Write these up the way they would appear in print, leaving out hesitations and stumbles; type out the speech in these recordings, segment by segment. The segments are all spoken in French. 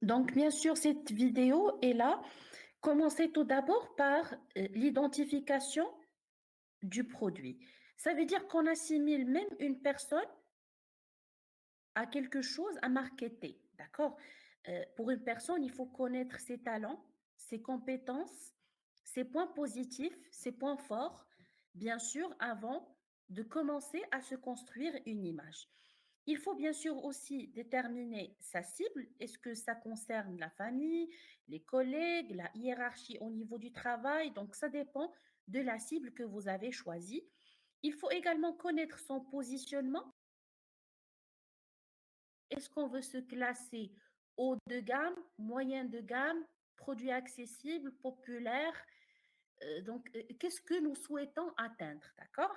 Donc, bien sûr, cette vidéo est là. Commencez tout d'abord par l'identification du produit. Ça veut dire qu'on assimile même une personne à quelque chose à marketer. D'accord? Pour une personne, il faut connaître ses talents, ses compétences, ses points positifs, ses points forts, bien sûr, avant de commencer à se construire une image. Il faut bien sûr aussi déterminer sa cible. Est-ce que ça concerne la famille, les collègues, la hiérarchie au niveau du travail? Donc, ça dépend de la cible que vous avez choisie. Il faut également connaître son positionnement. Est-ce qu'on veut se classer haut de gamme, moyen de gamme, produit accessible, populaire? Qu'est-ce que nous souhaitons atteindre? D'accord?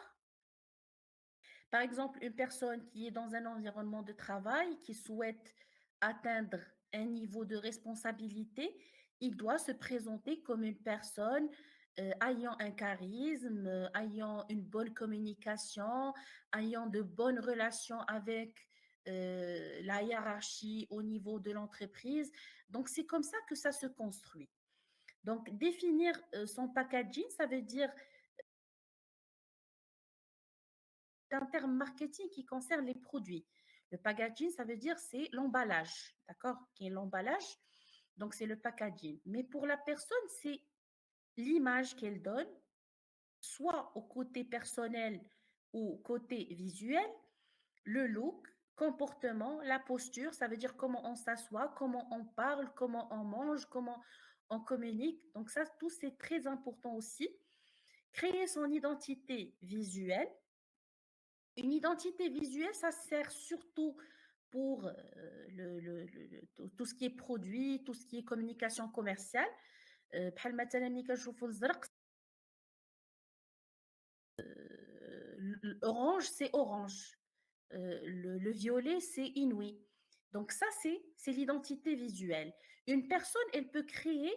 Par exemple, une personne qui est dans un environnement de travail, qui souhaite atteindre un niveau de responsabilité, il doit se présenter comme une personne ayant un charisme, ayant une bonne communication, ayant de bonnes relations avec la hiérarchie au niveau de l'entreprise. Donc, c'est comme ça que ça se construit. Donc, définir son packaging, ça veut dire un terme marketing qui concerne les produits. Le packaging, ça veut dire c'est l'emballage, d'accord? Qui est l'emballage, donc c'est le packaging. Mais pour la personne, c'est l'image qu'elle donne, soit au côté personnel ou côté visuel, le look, comportement, la posture, ça veut dire comment on s'assoit, comment on parle, comment on mange, comment on communique. Donc ça, tout c'est très important aussi. Créer son identité visuelle. Une identité visuelle, ça sert surtout pour tout ce qui est produit, tout ce qui est communication commerciale. بحال مثلا ملي كنشوفوا الزرق l'orange c'est orange. Le violet c'est inouï. Donc ça c'est l'identité visuelle. Une personne elle peut créer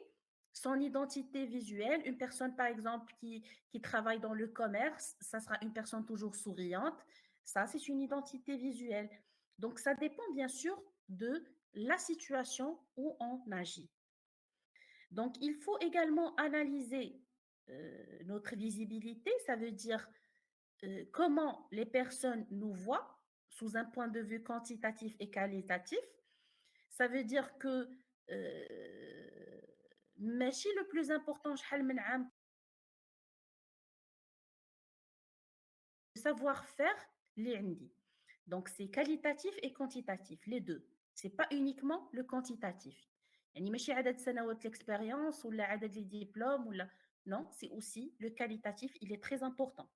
son identité visuelle. Une personne par exemple qui travaille dans le commerce, ça sera une personne toujours souriante. Ça c'est une identité visuelle. Donc ça dépend bien sûr de la situation où on agit. Donc, il faut également analyser notre visibilité, ça veut dire comment les personnes nous voient sous un point de vue quantitatif et qualitatif. Ça veut dire que ماشي le plus important شحال من عام savoir-faire اللي عندي. Donc, c'est qualitatif et quantitatif, les deux. C'est pas uniquement le quantitatif. يعني ماشي عدد سنوات l'expérience ou عدد les diplômes ou non, c'est aussi le qualitatif, il est très important.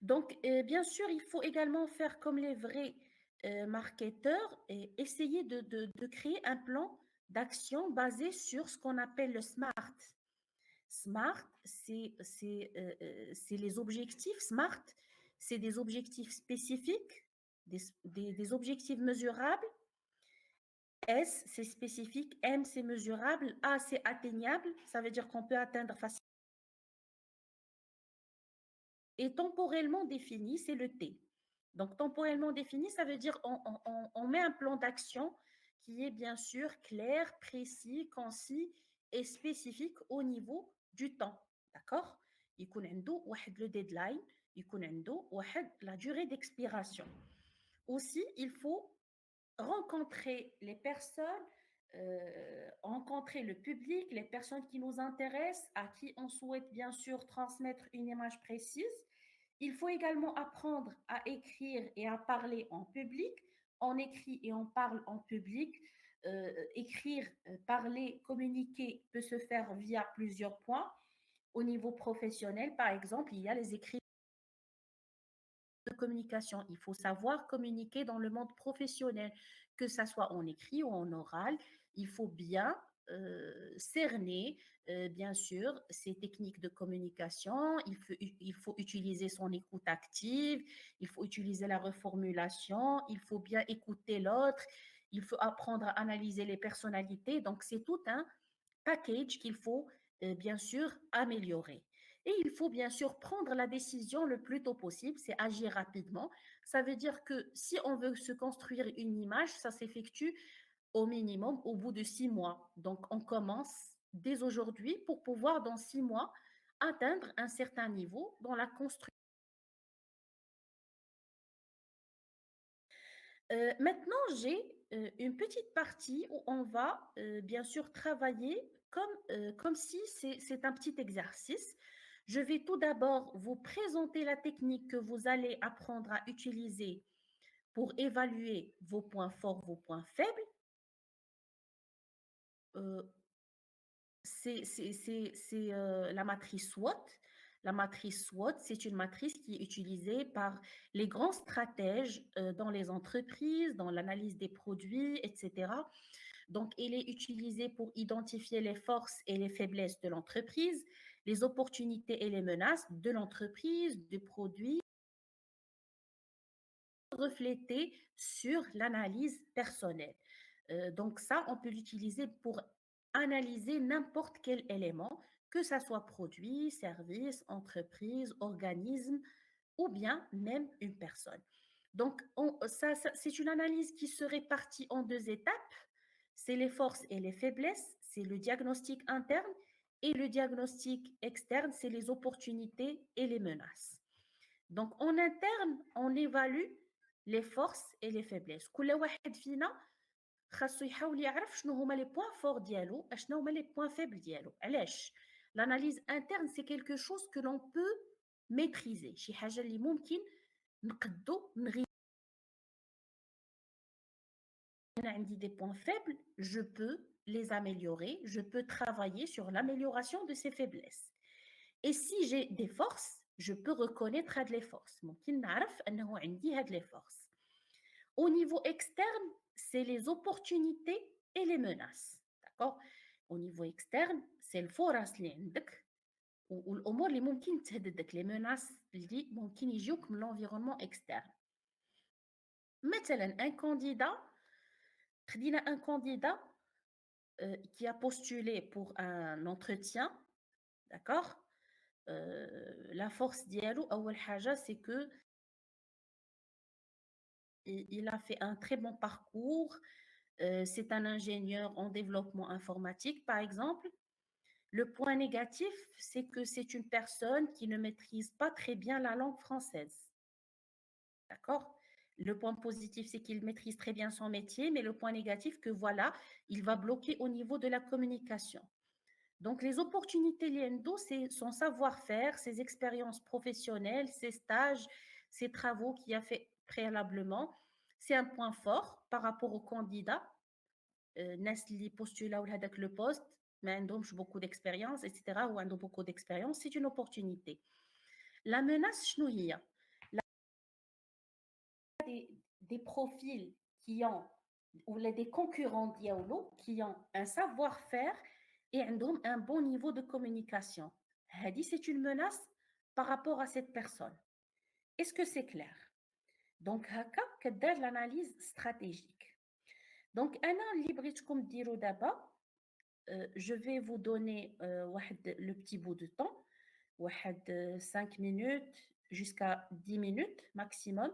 Donc, bien sûr, il faut également faire comme les vrais marketeurs et essayer de créer un plan d'action basé sur ce qu'on appelle le SMART. SMART, c'est les objectifs. SMART, c'est des objectifs spécifiques, des objectifs mesurables. S, c'est spécifique. M, c'est mesurable. A, c'est atteignable. Ça veut dire qu'on peut atteindre facilement. Et temporellement défini, c'est le T. Donc, temporellement défini, ça veut dire on met un plan d'action qui est bien sûr clair, précis, concis et spécifique au niveau du temps. D'accord? يكون عنده واحد le deadline, يكون عنده واحد la durée d'expiration. Aussi, il faut rencontrer les personnes, rencontrer le public, les personnes qui nous intéressent, à qui on souhaite bien sûr transmettre une image précise. Il faut également apprendre à écrire et à parler en public. On écrit et on parle en public. Écrire, parler, communiquer peut se faire via plusieurs points. Au niveau professionnel, par exemple, il y a les écrits de communication. Il faut savoir communiquer dans le monde professionnel, que ça soit en écrit ou en oral. Il faut bien cerner, bien sûr, ces techniques de communication. Il faut utiliser son écoute active, il faut utiliser la reformulation, il faut bien écouter l'autre, il faut apprendre à analyser les personnalités. Donc, c'est tout un package qu'il faut bien sûr améliorer. Et il faut bien sûr prendre la décision le plus tôt possible, c'est agir rapidement. Ça veut dire que si on veut se construire une image, ça s'effectue au minimum au bout de 6 mois. Donc, on commence dès aujourd'hui pour pouvoir, dans 6 mois, atteindre un certain niveau dans la construction. Maintenant, j'ai une petite partie où on va bien sûr travailler comme si c'est un petit exercice. Je vais tout d'abord vous présenter la technique que vous allez apprendre à utiliser pour évaluer vos points forts, vos points faibles. Euh, c'est la matrice SWOT. La matrice SWOT, c'est une matrice qui est utilisée par les grands stratèges dans les entreprises, dans l'analyse des produits, etc. Donc, elle est utilisée pour identifier les forces et les faiblesses de l'entreprise, les opportunités et les menaces de l'entreprise, du produit, reflétée sur l'analyse personnelle. Donc ça, on peut l'utiliser pour analyser n'importe quel élément, que ça soit produit, service, entreprise, organisme ou bien même une personne. Donc c'est une analyse qui se répartit en 2 étapes. C'est les forces et les faiblesses, c'est le diagnostic interne et le diagnostic externe, c'est les opportunités et les menaces. Donc, en interne, on évalue les forces et les faiblesses. كل واحد فينا خاصو يحاول يعرف شنو هما les points forts ديالو شنو هما les points faibles ديالو. علاش؟ L'analyse interne, c'est quelque chose que l'on peut maîtriser. شي حاجة اللي ممكن نقدو نغي. أنا عندي des points faibles, je peux les améliorer, je peux travailler sur l'amélioration de ces faiblesses. Et si j'ai des forces, je peux reconnaître هاد les forces. ممكن نعرف أنه عندي هاد les forces. Au niveau externe, c'est les opportunités et les menaces. D'accord? Au niveau externe, c'est الفرص اللي عندك والأمور اللي ممكن تهددك les menaces اللي ممكن يجيوك من l'environnement externe. مثلا un candidat qui a postulé pour un entretien, d'accord? La force ديالو أول حاجة c'est que il a fait un très bon parcours. C'est un ingénieur en développement informatique, par exemple. Le point négatif, c'est que c'est une personne qui ne maîtrise pas très bien la langue française. D'accord? Le point positif, c'est qu'il maîtrise très bien son métier, mais le point négatif, que voilà, il va bloquer au niveau de la communication. Donc, les opportunités Liendo, c'est son savoir-faire, ses expériences professionnelles, ses stages, ses travaux qu'il a fait préalablement. C'est un point fort par rapport au candidat. الناس اللي postulaw لهذاك le poste ما عندهمش beaucoup d'expérience, etc. ou عندهم beaucoup d'expérience, c'est une opportunité. La menace شنو هي؟ des profils qui ont ou des concurrents ديالو qui ont un savoir-faire et عندهم un bon niveau de communication. هذه c'est une menace par rapport à cette personne. Est-ce que c'est clair? Donc هكا كدار l'analyse stratégique. Donc أنا اللي بغيتكم ديروا دابا je vais vous donner le petit bout de temps, 5 minutes jusqu'à 10 minutes maximum.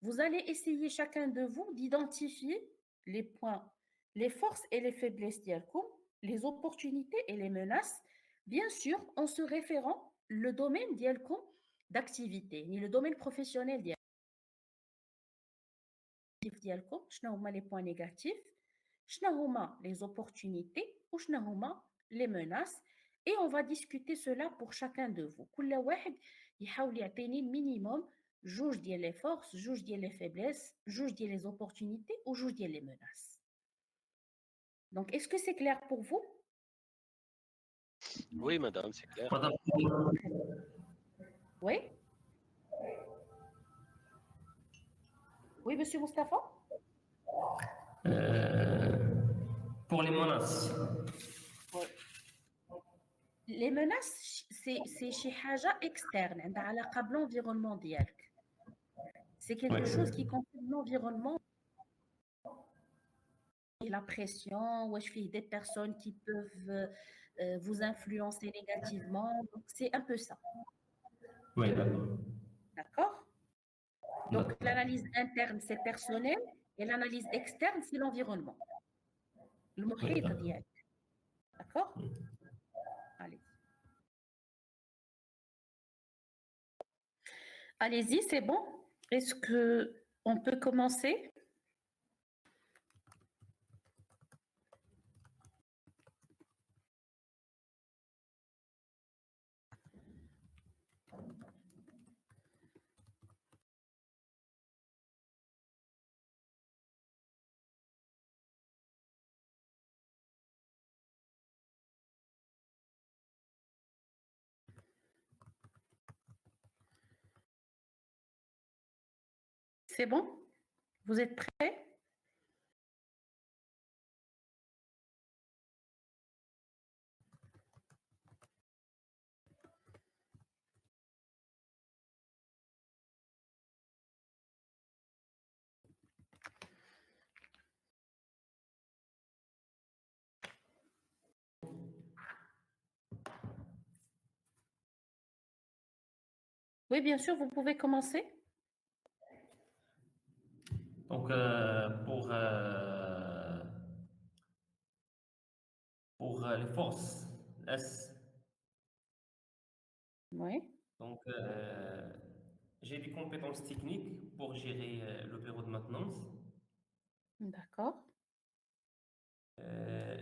Vous allez essayer chacun de vous d'identifier les points, les forces et les faiblesses d'Yalco, les opportunités et les menaces, bien sûr en se référant le domaine d'Yalco d'activité, ni le domaine professionnel d'Yalco, les points négatifs, les opportunités ou les menaces, et on va discuter cela pour chacun de vous. كل واحد يحاول يعطيني minimum جوج ديال les forces, جوج ديال les faiblesses, جوج ديال les opportunités ou جوج ديال les menaces. Donc, est-ce que c'est clair pour vous? Oui, madame, c'est clair. Oui? Oui, monsieur Moustapha? Pour les menaces. Oui. Les menaces, c'est شي حاجة externe, عندها علاقة بl'environnement ديالك. C'est quelque chose qui concerne l'environnement. La pression, ou des personnes qui peuvent vous influencer négativement. Donc, c'est un peu ça. Oui, d'accord. D'accord? Donc, l'analyse interne, c'est personnel et l'analyse externe, c'est l'environnement. Oui, المحيط d'accord. ديالك. D'accord. Oui. Allez. Allez-y, c'est bon. Est-ce que on peut commencer? C'est bon? Vous êtes prêts? Oui, bien sûr, vous pouvez commencer. Donc, pour les forces S, Oui, donc, j'ai des compétences techniques pour gérer le bureau de maintenance. d'accord,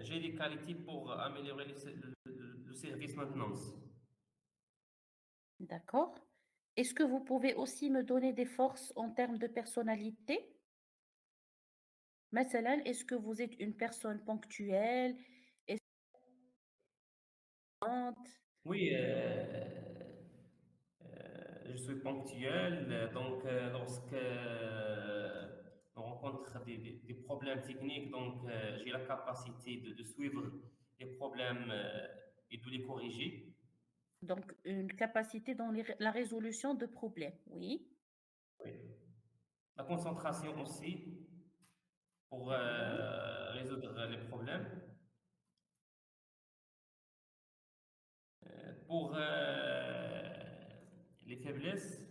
J'ai des qualités pour améliorer le service maintenance. d'accord. Est-ce que vous pouvez aussi me donner des forces en termes de personnalité? مثلا, est-ce que vous êtes une personne ponctuelle, aisante? Oui, je suis ponctuel, donc lorsque on rencontre des problèmes techniques, donc j'ai la capacité de suivre les problèmes et de les corriger. Donc, une capacité dans la résolution de problèmes, oui. Oui. La concentration aussi pour Oui. résoudre les problèmes. Pour les faiblesses,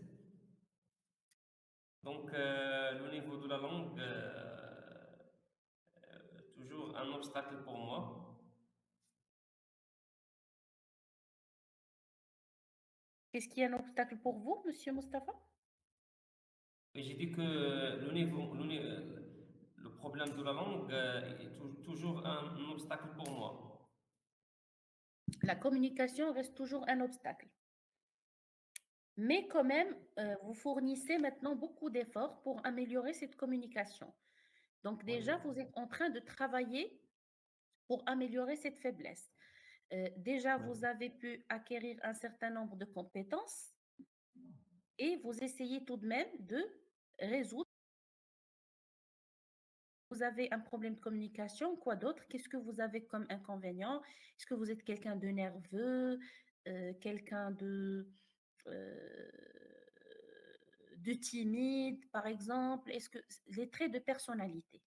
donc le niveau de la langue, toujours un obstacle pour moi. Qu'est-ce qui est un obstacle pour vous, Monsieur Mustapha? Et j'ai dit que le problème de la langue est toujours un obstacle pour moi. La communication reste toujours un obstacle. Mais quand même, vous fournissez maintenant beaucoup d'efforts pour améliorer cette communication. Donc Oui, déjà, vous êtes en train de travailler pour améliorer cette faiblesse. Déjà, oui. vous avez pu acquérir un certain nombre de compétences et vous essayez tout de même de résoudre. Vous avez un problème de communication, quoi d'autre? Qu'est-ce que vous avez comme inconvénient? Est-ce que vous êtes quelqu'un de nerveux, quelqu'un euh, de timide, par exemple? Est-ce que les traits de personnalité?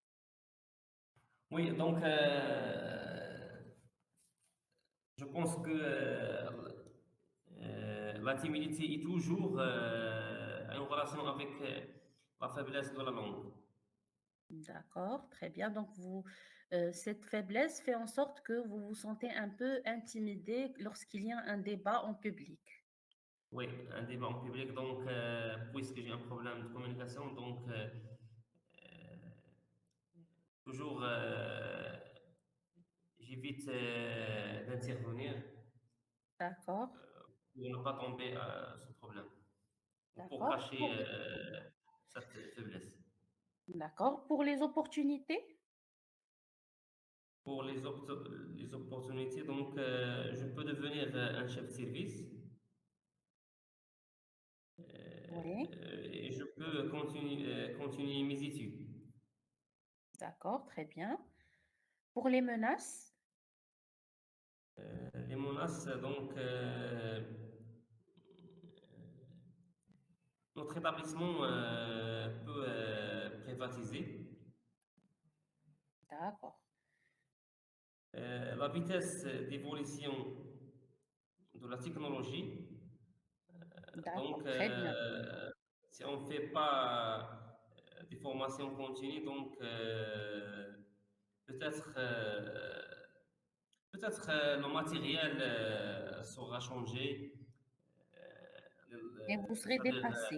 Oui, donc je pense que la timidité est toujours en relation avec la faiblesse de la langue. D'accord, très bien. Donc, cette faiblesse fait en sorte que vous vous sentez un peu intimidé lorsqu'il y a un débat en public. Oui, un débat en public, donc puisque j'ai un problème de communication, donc toujours j'évite d'intervenir D'accord, pour ne pas tomber à ce problème, ou pour d'accord. cacher cette faiblesse. D'accord. Pour les opportunités? Pour les opportunités, donc je peux devenir un chef de service Oui, et je peux continuer mes études. d'accord, très bien. Pour les menaces? Les menaces, donc notre établissement peut privatiser. D'accord, La vitesse d'évolution de la technologie. d'accord, Donc, très bien. si on ne fait pas des formations continues, donc peut-être peut-être le matériel sera changé. Et vous serez C'est-à-dire dépassé.